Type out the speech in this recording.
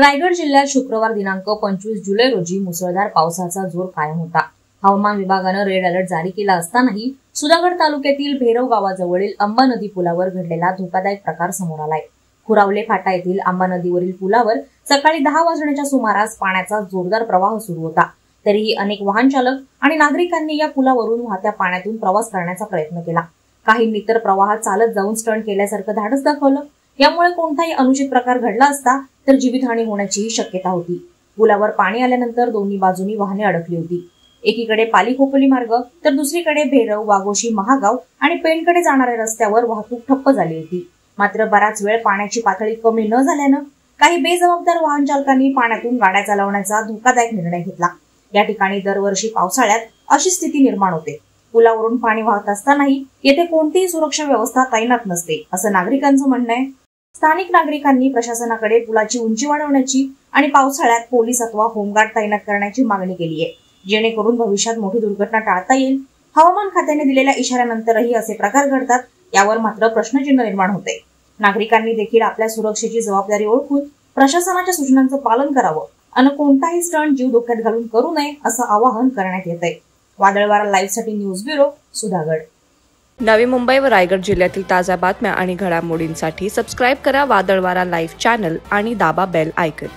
रायगड जिल्ह्यात शुक्रवार दिनांक 25 जुलै रोजी मुसळधार पावसाचा जोर कायम होता। हवामान विभागानं रेड अलर्ट जारी केला असतानाही सुधागड तालुक्यातील भेरव गावाजवळील अंबा नदी पुलावर घडलेला धोकादायक प्रकार समोर आलाय। खुरावले फाटा येथील अंबा नदीवरील पुलावर सकाळी 10 वाजण्याच्या सुमारास पाण्याचा जोरदार प्रवाह सुरू होता। तरीही अनेक वाहन चालक आणि नागरिकांनी या पुलावरून वाहत्या पाण्यातून प्रवास करण्याचा प्रयत्न केला। काहींनी तर प्रवाहात चालत जाऊन स्टंट केल्यासारखं धाडस दाखवलं। यामुळे कोणताही अनुचित प्रकार घडला असता तर जीवितहानी होण्याचीही शक्यता होती। पुलावर पाणी आल्यानंतर दोन्ही बाजूनी वाहने अडकली होती। एकीकडे पाली खोपोली मार्ग तर दुसरीकडे भेरव, वाघोशी, महागाव आणि पेणकडे जाणाऱ्या रस्त्यावर वाहतूक ठप्प झाली होती। मात्र बराच वेळ पाण्याची पातळी कमी न झाल्यानं काही बेजबाबदार वाहन चालकांनी पाण्यातून गाड्या चालवण्याचा धोकादायक निर्णय घेतला। या ठिकाणी दरवर्षी पावसाळ्यात अशी स्थिती निर्माण होते। पुलावरून पाणी वाहत असतानाही येथे कोणतीही सुरक्षा व्यवस्था तैनात नसते, असं नागरिकांचं म्हणणं आहे। स्थानिक नागरिकांनी प्रशासनाकडे पुलाची उंची वाढवण्याची आणि पावसाळ्यात पोलीस अथवा होमगार्ड तैनात करण्याची मागणी केली आहे, जेणेकरून भविष्यात मोठी दुर्घटना टाळता येईल। हवामान खात्याने दिलेल्या इशाऱ्यानंतरही असे प्रकार घडतात, यावर मात्र प्रश्नचिन्ह निर्माण होते। नागरिकांनी देखील आपल्या सुरक्षेची जबाबदारी ओळखून प्रशासनाच्या सूचनांचं पालन करावं आणि कोणताही स्टंट जीव धोक्यात घालून करू नये, असं आवाहन करण्यात येत आहे। वादळवारा लाईव्ह साठी न्यूज ब्युरो, सुधागड। नवी मुंबई व रायगड जिल्ह्यातील ताज्या बातम्या आणि घडामोडींसाठी सबस्क्राईब करा वादळवारा लाईव्ह चॅनल आणि दाबा बेल आयकॉन।